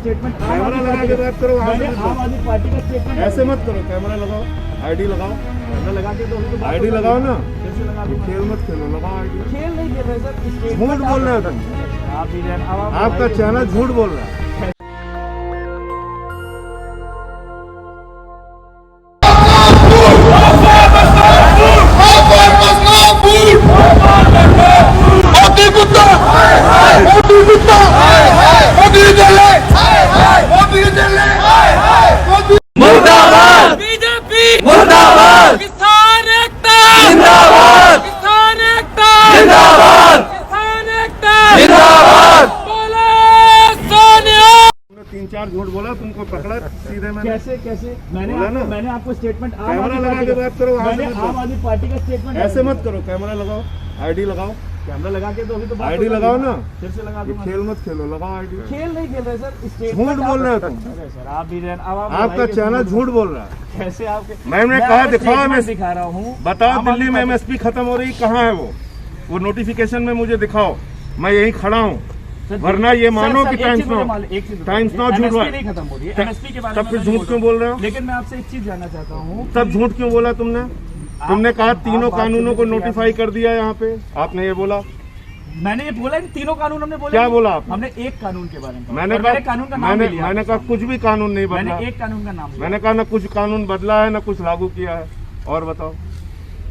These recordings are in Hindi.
स्टेटमेंट कैमरा लगा के बात करो। मैंने आम आदमी पार्टी का स्टेटमेंट ऐसे मत करो, कैमरा लगाओ, आईडी लगाओ, कैमरा लगा के तो अभी तो बात आईडी हो लगाओ रही है। ना। कैसे लगा ये दूं? खेल मत खेलो, लगाओ आईडी। खेल नहीं खेल रहे सर, स्टेटमेंट झूठ बोल रहे हो तुम। आप भी जान, अब आप आपका बताइए। चैनल झूठ बोल रहा है। मुर्दाबाद बीजेपी मुर्दाबाद किसान एकता जिंदाबाद किसान एकता जिंदाबाद किसान एकता जिंदाबाद बोले सोनिया। तुमने 3-4 झूठ बोला, तुमको पकड़ा सीधे मैंने। कैसे कैसे बोला ना। मैंने आपको स्टेटमेंट कैमरा लगा के बात करो। मैंने आम आदमी पार्टी का स्टेटमेंट ऐसे मत करो, कैमरा लगाओ, आईडी लगाओ, कैमरा लगा के तो अभी तो बात आईडी हो रही लगाओ है। ना। फिर से लगा ये दूंगा। खेल मत खेलो, लगाओ आईडी। खेल नहीं खेल रहे सर, स्टेटमेंट झूठ बोल रहे हो तुम। अरे सर आप भी जान, अब आप आपका बताइए चैनल कि झूठ बोल रहा है। कैसे आपके मैंने मैं कहा आपको दिखाओ, statement मैं दिखा रहा हूँ। बताओ आम आदमी दिल्ली में पार्टी- एमएसपी खत्म हो रही, कहाँ है वो नोटिफिकेशन में मुझे दिखाओ, मैं यहीं खड़ा हूँ। सर, वरना ये मानो सर, कि एक टाइम्स चीज मुझे नाउ मालूम- एक चीज टाइम्स नाउ झूठ MSP रहा है। नहीं खत्म हो रही है, MSP के बारे तब में फिर मैं झूठ नहीं क्यों बोल बोल रहे हो? लेकिन मैं आपसे एक चीज जानना चाहता हूँ। तब झूठ क्यों बोला तुमने? तुमने कहा तीनों आप कानूनों को बात नोटिफाई कर दिया यहाँ पे, आपने ये बोला। मैंने ये बोला, इन तीनों कानून हमने बोले क्या नहीं। बोला आपने? हमने एक कानून के बारे में कहा। मैंने और कहा कानून का नाम भी लिया। मैंने कहा कुछ भी कानून नहीं बदला। मैंने एक कानून का नाम लिया। मैंने कहा ना कुछ कानून बदला है ना कुछ लागू किया है। और बताओ,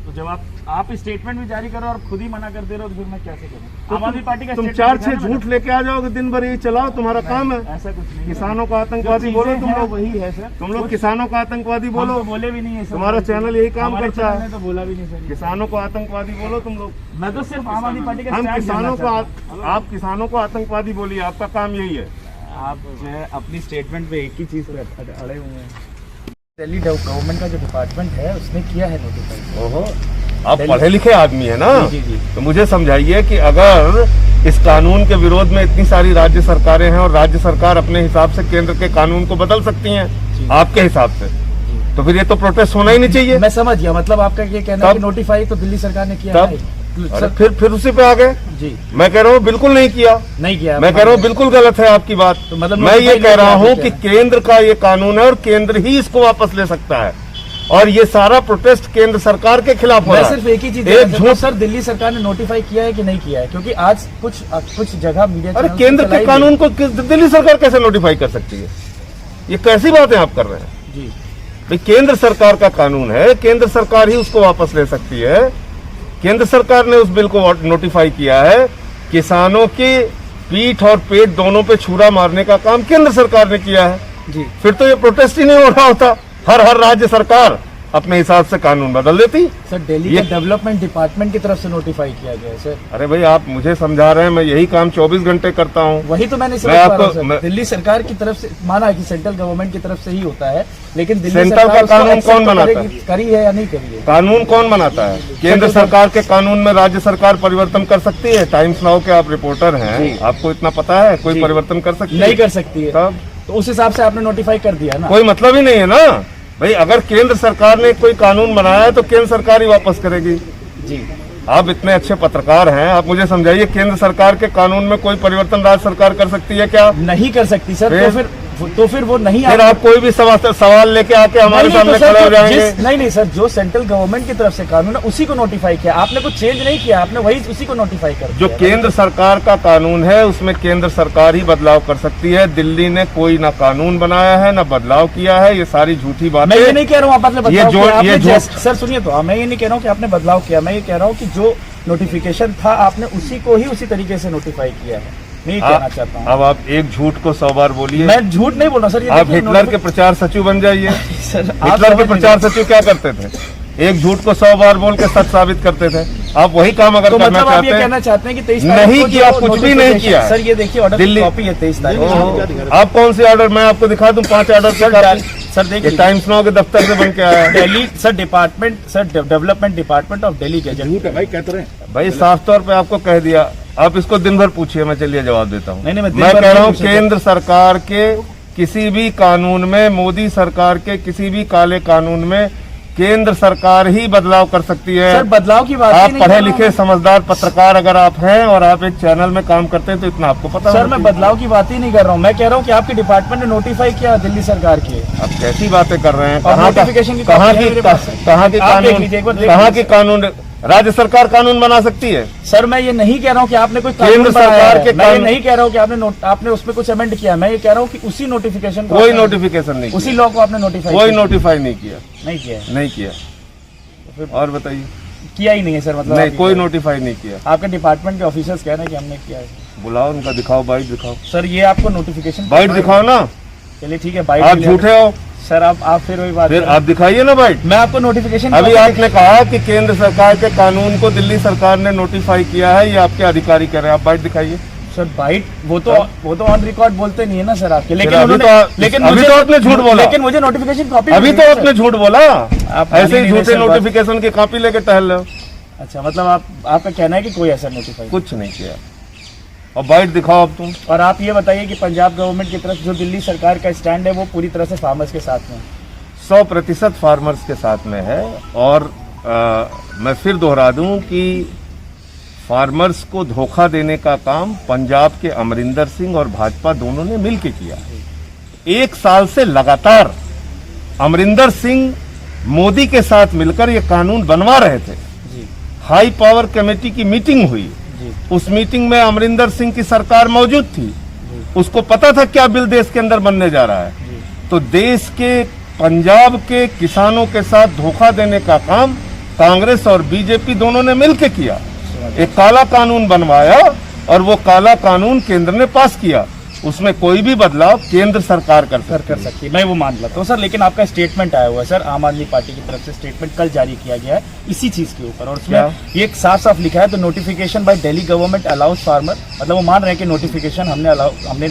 तो जब आप स्टेटमेंट भी जारी करो और खुद ही मना कर दे रहे हो तो फिर मैं कैसे करूँ? आम आदमी पार्टी का तुम statement 4-6 दिखाना झूठ लेके आ जाओगे, दिन भर यही चलाओ, तुम्हारा काम है। ऐसा कुछ नहीं है। किसानों को जो आतंकवादी बोलो चीजें तुम हैं, लोग। वही है सर। तुम लोग किसानों को आतंकवादी हम बोलो। तो बोले भी नहीं है सर। तुम्हारा चैनल यही काम हमारे करता है। चैनल ने तो बोला भी नहीं सर। किसानों को आतंकवादी बोलो तुम लोग। मैं तो सिर्फ आम आदमी पार्टी का हम stand किसानों जानना को चाहता हूँ। आप किसानों को आतंकवादी बोलिए, आपका काम यही है। आप जो है अपनी स्टेटमेंट पे एक ही चीज पे अड़े हुए हैं। दिल्ली गवर्नमेंट का जो डिपार्टमेंट है उसने किया है नोटिफाई। ओहो, आप पढ़े लिखे आदमी है ना। जी, जी। तो मुझे समझाइए कि अगर इस कानून के विरोध में इतनी सारी राज्य सरकारें हैं और राज्य सरकार अपने हिसाब से केंद्र के कानून को बदल सकती हैं आपके हिसाब से, तो फिर ये तो प्रोटेस्ट होना ही नहीं चाहिए। मैं समझ गया, मतलब आपका ये कहना है कि तब- नोटिफाई तो दिल्ली सरकार ने किया तब है। अरे सर, फिर उसी पे आ गए। जी मैं कह रहा हूँ बिल्कुल नहीं किया। नहीं किया। मैं कह रहा हूँ बिल्कुल गलत है आपकी बात। तो मतलब मैं ये notify कह रहा नहीं हूँ किया कि आपने केंद्र का ये कानून है और केंद्र ही इसको वापस ले सकता है, और ये सारा प्रोटेस्ट केंद्र सरकार के खिलाफ हो मैं रहा है। सिर्फ एक ही चीज एक जानना चाहता हूं, झूठ। सर दिल्ली सरकार ने नोटिफाई किया है कि नहीं किया है? क्योंकि आज कुछ जगह मीडिया अरे चैनल केंद्र चलाई के गई। कानून को दिल्ली सरकार कैसे नोटिफाई कर सकती है? ये कैसी बातें आप कर रहे हैं? जी भाई केंद्र सरकार का कानून है, केंद्र सरकार ही उसको वापस ले सकती है। केंद्र सरकार ने उस बिल को नोटिफाई किया है। किसानों की पीठ और पेट दोनों पे छुरा मारने का काम केंद्र सरकार ने किया है। जी फिर तो ये प्रोटेस्ट ही नहीं हो रहा होता। हर राज्य सरकार अपने हिसाब से कानून बदल देती। सर दिल्ली ये- के डेवलपमेंट डिपार्टमेंट की तरफ से नोटिफाई किया गया है सर। अरे भाई आप मुझे समझा रहे हैं, मैं यही काम 24 घंटे करता हूँ। वही तो मैंने समझ मैं पा आपको- रहा हूं, सर मैं- दिल्ली सरकार की तरफ से माना कि सेंट्रल गवर्नमेंट की तरफ से ही होता है, लेकिन दिल्ली सेंट्रल सरकार का उसको कानून accept कौन बनाता करेगी- करी है या नहीं करी है? कानून कौन बनाता है? केंद्र सरकार के कानून में राज्य सरकार परिवर्तन कर सकती है। टाइम्स नाउ के आप रिपोर्टर जी। हैं, आपको इतना पता है कोई जी। परिवर्तन कर सकती है? नहीं कर सकती है। तब तो उस हिसाब से आपने नोटिफाई कर दिया ना। कोई मतलब ही नहीं है ना भाई। अगर केंद्र सरकार ने कोई कानून बनाया है तो केंद्र सरकार ही वापस करेगी। जी आप इतने अच्छे पत्रकार हैं, आप मुझे समझाइए केंद्र सरकार के कानून में कोई परिवर्तन राज्य सरकार कर सकती है क्या? नहीं कर सकती सर। तो फिर वो नहीं फिर आप कोई भी सवाल लेके आके हमारे नहीं, सामने तो सर, खड़े हो तो जाएंगे। नहीं सर, जो सेंट्रल गवर्नमेंट की तरफ से कानून है उसी को नोटिफाई किया आपने। कुछ चेंज नहीं किया आपने, वही उसी को नोटिफाई कर जो दिया। केंद्र सरकार का कानून है उसमें केंद्र सरकार ही बदलाव कर सकती है। दिल्ली ने कोई ना कानून बनाया है ना बदलाव किया है। ये सारी झूठी बातें। मैं ये नहीं कह रहा हूँ आपने बदलाव जो- किया, आपने ये जो- सर सुनिए तो, मैं ये नहीं कह रहा हूँ कि आपने बदलाव किया। मैं ये कह रहा हूँ कि जो नोटिफिकेशन था आपने उसी को ही उसी तरीके से नोटिफाई किया है। मैं ये कहना चाहता हूँ। अब आप एक झूठ को 100 बार बोलिए। मैं झूठ नहीं बोल रहा सर। ये आप देखिए, हिटलर के प्रचार सचिव बन जाइए। सर, आप हिटलर के समझ प्रचार नहीं- सचिव क्या करते थे? एक झूठ को 100 बार बोल के सच साबित करते थे। आप वही काम अगर तो करना मतलब आप चाहते ये हैं। कहना चाहते हैं कि 23 नहीं किया, कुछ भी नहीं किया। सर ये देखिए ऑर्डर की दिल्ली- कॉपी है 23 तारीख की। आप कौन सी ऑर्डर? मैं आपको दिखा दूं 5 ऑर्डर सर देखिए टाइम्स नाउ के दफ्तर से बन के आया है। Delhi sir development department of Delhi के भाई साफ तौर पे आपको कह दिया। आप इसको दिन भर पूछिए, मैं चलिए जवाब देता हूँ। नहीं, मैं दिन मैं भर कह रहा नहीं हूँ पूछ सकता। केंद्र सरकार के किसी भी कानून में, मोदी सरकार के किसी भी काले कानून में केंद्र सरकार ही बदलाव कर सकती है। सर बदलाव की बात ही आप नहीं पढ़े कर रहा हूं। लिखे समझदार पत्रकार अगर आप हैं और आप एक चैनल में काम करते हैं तो इतना आपको पता सर होना मैं चाहिए। बदलाव की बात ही नहीं कर रहा हूँ, मैं कह रहा हूँ कि आपके डिपार्टमेंट ने नोटिफाई किया दिल्ली सरकार के। आप कैसी बातें कर रहे हैं? और कहाँ का notification की कहाँ copy है की मेरे पास। कहाँ की आप देख कानून लीजिए, एक बार देख कहाँ लीजिए। की कानून राज्य सरकार कानून बना सकती है? सर मैं ये नहीं कह रहा हूँ कि आपने कोई केंद्र कानून बनाया सरकार है। के मैं ये कानून- नहीं कह रहा हूँ कि आपने उसमें कुछ अमेंड किया, मैं ये कह रहा हूँ कि उसी नोटिफिकेशन को कोई आपने- नोटिफिकेशन नहीं उसी किया। लॉ को आपने नोटिफाई कोई नोटिफाई नहीं किया, नहीं किया है। नहीं किया। और बताइए। किया ही नहीं है सर, मतलब नहीं, आप ये कोई कह रहे नोटिफाई नहीं किया। हैं। आपके डिपार्टमेंट के ऑफिसर्स कह रहे हैं कि हमने किया है। बुलाओ उनका, दिखाओ बाइट दिखाओ, सर ये आपको नोटिफिकेशन बाइट दिखाओ ना। चलिए ठीक है, बाइट आप भी ले- झूठे हो, सर आप फिर वही बात फिर कर- आप दिखाइए ना बाइट। मैं आपको नोटिफिकेशन अभी आपने कहा कि केंद्र सरकार के कानून को दिल्ली सरकार ने नोटिफाई किया है, ये आपके अधिकारी कह रहे हैं। आप बाइट दिखाइए। सर बाइट वो तो ऑन रिकॉर्ड बोलते नहीं है ना सर आपके, लेकिन अभी उन्होंने तो- लेकिन अभी मुझे- तो आपने झूठ बोला। लेकिन मुझे नोटिफिकेशन कॉपी अभी तो आपने झूठ बोला, आप ऐसे ही नहीं झूठे सर बात- नोटिफिकेशन की कॉपी लेके टहल रहे हो। अच्छा मतलब आपका कहना है कि कोई ऐसा नोटिफाई कुछ नहीं किया। और बाइट दिखाओ अब तुम। और आप ये बताइए कि पंजाब गवर्नमेंट की तरफ जो दिल्ली सरकार का स्टैंड है वो पूरी तरह से फार्मर्स के साथ में है। 100% फार्मर्स के साथ में है। और मैं फिर दोहरा दूं कि फार्मर्स को धोखा देने का काम पंजाब के अमरिंदर सिंह और भाजपा दोनों ने मिलकर किया। 1 साल से लगातार अमरिंदर सिंह मोदी के साथ मिलकर ये कानून बनवा रहे थे। जी हाई पावर कमेटी की मीटिंग हुई, जी उस मीटिंग में अमरिंदर सिंह की सरकार मौजूद थी। उसको पता था क्या बिल देश के अंदर बनने जा रहा है। तो देश के पंजाब के किसानों के साथ धोखा देने का काम कांग्रेस और बीजेपी दोनों ने मिलकर किया। एक काला कानून बनवाया और वो काला कानून केंद्र ने पास किया। उसमें कोई भी बदलाव केंद्र सरकार कर सकती है, मैं वो मान लेता हूँ सर। लेकिन आपका स्टेटमेंट आया हुआ है सर, आम आदमी पार्टी की तरफ से स्टेटमेंट कल जारी किया गया है इसी चीज के ऊपर, और उसमें ये साफ साफ लिखा है the notification by Delhi government allows farmer, मतलब वो मान रहे हैं कि नोटिफिकेशन हमने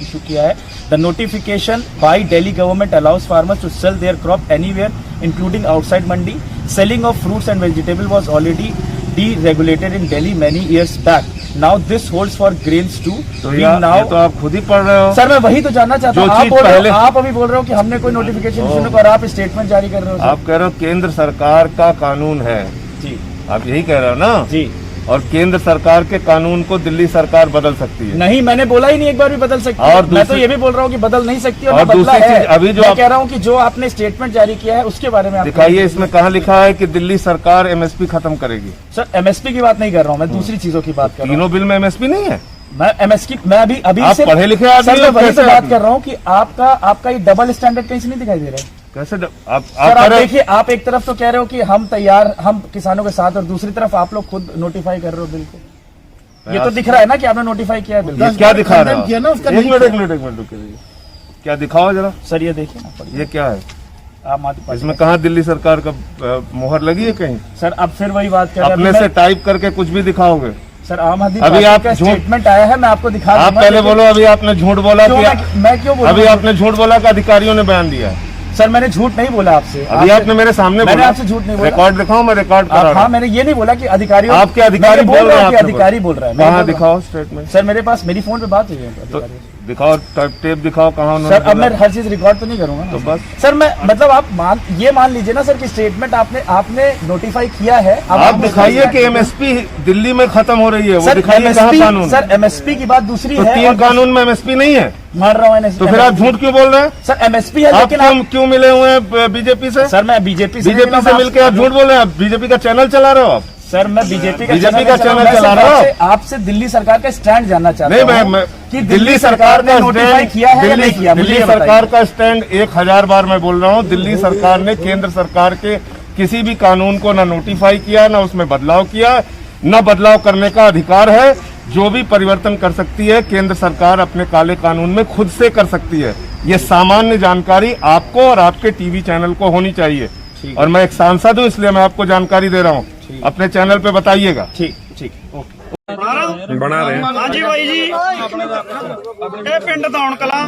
इशू किया है। The notification by Delhi government allows farmers to sell their crop anywhere including outside mandi. Selling of fruits and vegetable was already deregulated in Delhi many years back. Now this holds for grains too. तो We ये now तो आप खुद ही पढ़ रहे हो। सर मैं वही तो जानना चाहता हूँ। जो आप चीज बोल रहे पहले- हो, आप अभी बोल रहे हो कि हमने कोई नोटिफिकेशन इशू नहीं, और आप स्टेटमेंट जारी कर रहे हो सर। आप कह रहे हो केंद्र सरकार का कानून है, जी आप यही कह रहे हो ना। जी और केंद्र सरकार के कानून को दिल्ली सरकार बदल सकती है। नहीं, मैंने बोला ही नहीं एक बार भी बदल सकती और है। मैं तो दूसरी- ये भी बोल रहा हूँ कि बदल नहीं सकती और और ना बदला दूसरी है। चीज, अभी जो मैं आप- कह रहा हूँ कि जो आपने स्टेटमेंट जारी किया है उसके बारे में आप दिखाइए, इसमें कहाँ लिखा है कि दिल्ली सरकार एमएसपी खत्म करेगी? सर एमएसपी की बात नहीं कर रहा हूँ मैं, दूसरी चीजों की बात कर रहा हूँ। तीनों बिल में एमएसपी नहीं है। मैं एमएसपी मैं अभी आप से पढ़े लिखे आदमी सर मैं हो, वही कैसे से बात आदमी? कर रहा हूँ कि आपका ये डबल स्टैंडर्ड कहीं से नहीं दिखाई दे रहा है। कैसे आप सर कह आप रहे- देखिए, आप एक तरफ तो कह रहे हो कि हम तैयार, हम किसानों के साथ, और दूसरी तरफ आप लोग खुद नोटिफाई कर रहे हो बिल को। ये तो दिख रहा है ना कि आपने नोटिफाई किया है बिल। ये क्या दिखा रहा है? किया ना उसका, एक मिनट रुकिए, क्या दिखाओ जरा। सर ये देखिए ना, ये क्या है? आम आदमी पार्टी इसमें कहाँ दिल्ली सरकार का मोहर लगी है कहीं? सर अब फिर वही बात कर रहे हैं। अपने अभी से मैं- टाइप करके कुछ भी दिखाओगे? सर आम आदमी अभी पार्टी आप का झूठ- स्टेटमेंट आया है, मैं आपको दिखा आप दूंगा, पहले लेकिन- बोलो, अभी आपने झूठ बोला क्यों कि मैं क्यों बोलूं? अभी आपने झूठ बोला कि अधिकारियों ने बयान दिया है। सर मैंने झूठ नहीं बोला आपसे। अभी आपने मेरे सामने मैंने बोला। आपसे झूठ नहीं बोला। रिकॉर्ड दिखाओ, मैं रिकॉर्ड करा रहा हाँ, हूं। मैंने ये नहीं बोला कि अधिकारियों, आपके अधिकारी मैं बोल रहे हैं, कि आपने अधिकारी बोल रहा है। कहाँ मैं बोल रहा दिखाओ स्टेटमेंट? हूं। सर मेरे पास मेरी फोन पे बात हुई है तो अधिकारियों से। दिखाओ, टेप दिखाओ कहाँ उन्होंने सर अब बोला। मैं हर चीज रिकॉर्ड तो नहीं करूंगा ना। तो बस। सर मैं मतलब आप मान लीजिए ना सर कि स्टेटमेंट आपने नोटिफाई किया है। अब आप दिखाइए कि एमएसपी दिल्ली में खत्म हो रही है, वो सर दिखाइए कहाँ कानून। सर एमएसपी की बात दूसरी तो है। 3 और कानून में एमएसपी नहीं है, मान रहा हूँ तो फिर आप झूठ क्यों बोल रहे हैं? सर एमएसपी है, आप लेकिन क्यों मिले हुए हैं बीजेपी से? सर मैं बीजेपी से मिलकर आप झूठ बोल रहे हैं। आप बीजेपी का चैनल चला रहे हो आप? सर मैं बीजेपी का चैनल चला रहा हूं। आपसे दिल्ली सरकार का स्टैंड जानना चाहता नहीं, हूं मैं कि दिल्ली सरकार ने का नोटिफाई स्टैंड, किया है या नहीं किया, मुझे दिल्ली ये बताइए। सरकार का स्टैंड 1000 बार मैं बोल रहा हूँ। दिल्ली सरकार ने केंद्र सरकार के किसी भी कानून को ना नोटिफाई किया, ना उसमें बदलाव किया, न बदलाव करने का अधिकार है। जो भी परिवर्तन कर सकती है केंद्र सरकार अपने काले कानून में खुद से कर सकती है। ये सामान्य जानकारी आपको और आपके टीवी चैनल को होनी चाहिए। और मैं एक सांसद हूँ, इसलिए मैं आपको जानकारी दे रहा हूँ। अपने चैनल पे बताइएगा। ठीक ठीक ओके। बना रहे हैं। ਹਾਂਜੀ ਬਾਈ ਜੀ ਇਹ ਪਿੰਡ ਦੌਣ ਕਲਾਂ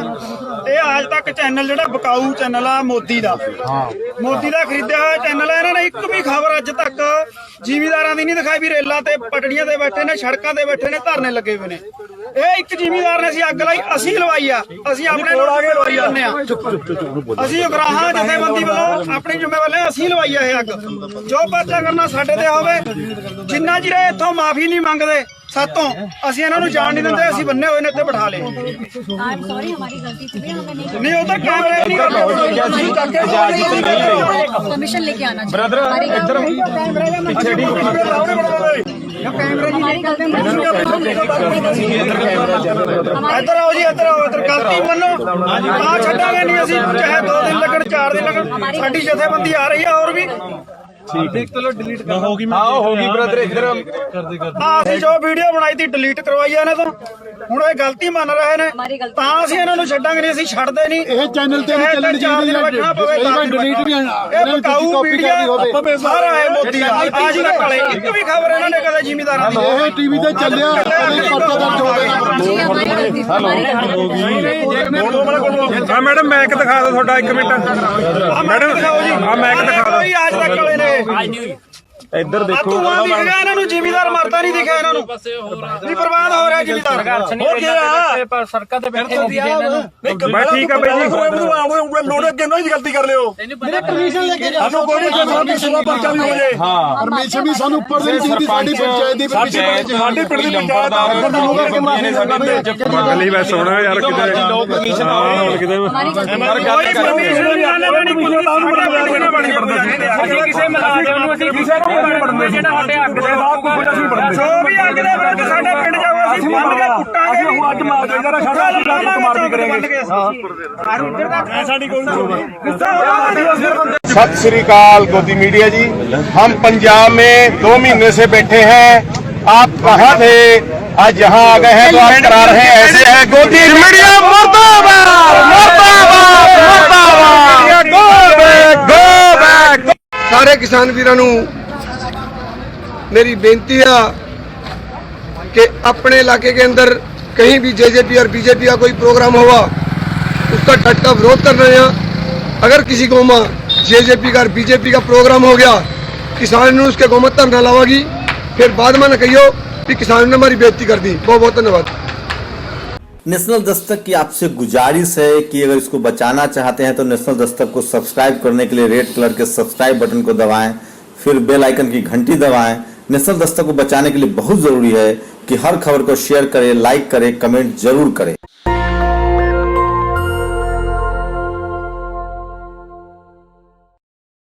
ਇਹ ਆਜ ਤੱਕ ਚੈਨਲ ਜਿਹੜਾ ਬਕਾਊ ਚੈਨਲ ਆ ਮੋਦੀ ਦਾ ਮੋਦੀ ਦਾ ਖਰੀਦਿਆ ਹੋਇਆ ਚੈਨਲ ਆ। ਇਹਨਾਂ ਨੇ ਇੱਕ ਵੀ ਖਬਰ ਅੱਜ ਤੱਕ ਜ਼ਿਮੀਦਾਰਾਂ ਦੀ ਨਹੀਂ ਦਿਖਾਈ ਵੀ ਰੇਲਾਂ ਤੇ ਪਟੜੀਆਂ ਤੇ ਬੈਠੇ ਨੇ, ਸੜਕਾਂ ਤੇ ਬੈਠੇ ਨੇ, ਧਰਨੇ ਲੱਗੇ ਹੋਏ ਨੇ। ਇਹ ਇੱਕ ਜ਼ਿਮੀਦਾਰ ਨੇ ਅਸੀਂ ਅੱਗ ਲਾਈ, ਅਸੀਂ ਲਵਾਈ ਆ, ਅਸੀਂ ਆਪਣੇ ਲੋਕ ਲਵਾਈ ਜਾਂਦੇ ਆ। ਅਸੀਂ ਉਗਰਾਹਾਂ ਜਥੇਬੰਦੀ ਵੱਲੋਂ ਆਪਣੀ ਜ਼ਿੰਮੇਵਾਰੀ ਅਸੀਂ ਲਵਾਈ ਆ ਇਹ ਅੱਗ। ਜੋ ਪਰਚਾ ਕਰਨਾ ਸਾਡੇ ਤੇ ਹੋਵੇ, ਜਿੰਨਾ ਚਿਰ ਇੱਥੋਂ ਮਾਫੀ ਨਹੀਂ ਮੰਗਦੇ ਸਾਤੋਂ ਅਸੀਂ ਇਹਨਾਂ ਨੂੰ ਜਾਣ ਨਹੀਂ ਦਿੰਦੇ। ਅਸੀਂ ਬੰਨੇ ਹੋਏ ਨੇ ਇੱਥੇ ਬਿਠਾ ਲਏ। नहीं उधर कैमरे नहीं परमिशन लेके आना चाहिए। ब्रदर इधर पीछे इधर आओ जी, इधर आओ, इधर गलती मनो आ छड़ांगे नहीं ਅਸੀਂ, ਚਾਹੇ 2 ਦਿਨ ਲੱਗਣ 4 ਦਿਨ ਲੱਗਣ। ਸਾਡੀ ਜਥੇਬੰਦੀ ਆ ਰਹੀ ਹੈ ਹੋਰ ਵੀ। होगी ब्रदर इधर ਅਸੀਂ ਜੋ ਵੀਡੀਓ ਬਣਾਈ ਤੀ ਡਿਲੀਟ ਕਰਵਾਈ ਇਹਨਾਂ ਤੋਂ। ਹੁਣ ਇਹ ਗਲਤੀ ਮੰਨ ਰਹੇ ਨੇ ਤਾਂ ਅਸੀਂ ਇਹਨਾਂ ਨੂੰ ਛੱਡਾਂਗੇ ਨਹੀਂ, ਅਸੀਂ ਛੱਡਦੇ ਨਹੀਂ। ਇਹ ਚੈਨਲ ਤੇ ਨਹੀਂ ਚੱਲਣੀ ਚਾਹੀਦੀ ਹੈ, ਡਿਲੀਟ ਵੀ ਇਹ ਬਕਾਊ ਵੀਡੀਓ ਸਾਰਾ ਹੈ ਮੋਦੀ ਦਾ। ਅੱਜ ਤੱਕ ਵਾਲੇ ਇੱਕ ਵੀ ਖਬਰ ਇਹਨਾਂ ਨੇ ਕਦੇ ਜ਼ਿਮੀਦਾਰਾਂ ਦੀ ਇਹ ਟੀਵੀ ਤੇ ਚੱਲਿਆ ਕਦੇ ਪਰਚਾ ਦਰਜ ਹੋ ਹਾਂ ਮੈਡਮ ਮੈਕ ਦਿਖਾ ਦਿਓ ਤੁਹਾਡਾ 1 ਮਿੰਟ। ਮੈਡਮ ਦਿਖਾਓ ਜੀ, ਆ ਮੈਕ ਦਿਖਾ ਦਿਓ। ਅੱਜ ਤੱਕ ਵਾਲੇ ਨੇ इधर देखो ਧੂਆਂ ਦਿਖ ਗਿਆ ਇਹਨਾਂ ਨੂੰ, ਜ਼ਿਮੀਦਾਰ ਮਰਦਾ ਨਹੀਂ ਦਿਖਿਆ ਇਹਨਾਂ ਨੂੰ। ਵੀ ਬਰਬਾਦ ਹੋ ਰਿਹਾ ਜ਼ਿਮੀਦਾਰ। हो गया पर सरकार ਤੇ ਬੈਠੇ ਹੋ ਗਿਆ ਮੈਂ ਠੀਕ ਆ ਬਾਈ ਜੀ। ਲੋੜੇ ਅੱਗੇ ਨਹੀਂ ਗਲਤੀ ਕਰ ਲਿਓ, ਮੇਰੇ ਪਰਮਿਸ਼ਨ ਲੈ ਕੇ ਸਾਨੂੰ ਕੋਈ ਨਹੀਂ ਸੇਵਾ ਪਰਚਾ ਵੀ ਹੋ ਜਾਏ। ਹਾਂ ਪਰਮਿਸ਼ਨ ਵੀ ਸਾਨੂੰ ਉੱਪਰ ਦੀ ਚਾਹੀਦੀ, ਸਾਡੀ ਪੰਚਾਇਤ ਦੀ ਸਾਡੇ ਪਿੰਡ ਦੀ ਪੰਚਾਇਤ ਮੰਗ ਲਈ ਮੈਂ ਸੋਣਾ ਯਾਰ ਕਿਤੇ ਲੋਕ ਕਮਿਸ਼ਨ ਆਉਣ ਕਿਤੇ ਕਿਸੇ ਮੁਲਾਜ਼ਮ ਨੂੰ ਅਸੀਂ ਕਿਸੇ ਨੂੰ ਜਿਹੜਾ ਸਾਡੇ ਅੱਗ ਦੇ ਜੋ ਵੀ ਅੱਗ ਦੇ ਵਿੱਚ ਸਾਡੇ ਪਿੰਡ ਜਾਊਗਾ ਅਸੀਂ ਬੰਦ ਕੇ ਕੁੱਟਾਂਗੇ। ਅਸੀਂ ਅੱਜ ਮਾਰ ਦੇ ਜਰਾ ਸਾਡਾ ਮਾਰ ਕਰਾਂਗੇ। ਹਾਂ ਸਾਡੀ ਕੋਈ सत श्री अकाल गोदी मीडिया जी। हम पंजाब में 2 महीने से बैठे हैं, आप कहाँ थे? आज यहाँ आ गए हैं तो आप करा रहे हैं ऐसे है। गोदी मीडिया मुर्दाबाद मुर्दाबाद मुर्दाबाद, गो बैक गो बैक। सारे किसान वीरां नूं मेरी बेनती है कि अपने इलाके के अंदर कहीं भी जेजेपी और बीजेपी का कोई प्रोग्राम हुआ उसका डट का विरोध कर रहे हैं। अगर किसी गाँव में जेजेपी का और बीजेपी का प्रोग्राम हो गया, किसान ने उसके गाँव में धरना लावागी, फिर बाद में न कहियो कि किसान ने हमारी बेइज्जती कर दी। बहुत बहुत धन्यवाद। नेशनल दस्तक की आपसे गुजारिश है कि अगर इसको बचाना चाहते हैं तो नेशनल दस्तक को सब्सक्राइब करने के लिए रेड कलर के सब्सक्राइब बटन को दबाएं, फिर बेल आइकन की घंटी दबाएं। नेशनल दस्तक को बचाने के लिए बहुत जरूरी है कि हर खबर को शेयर करें, लाइक करें, कमेंट जरूर करें।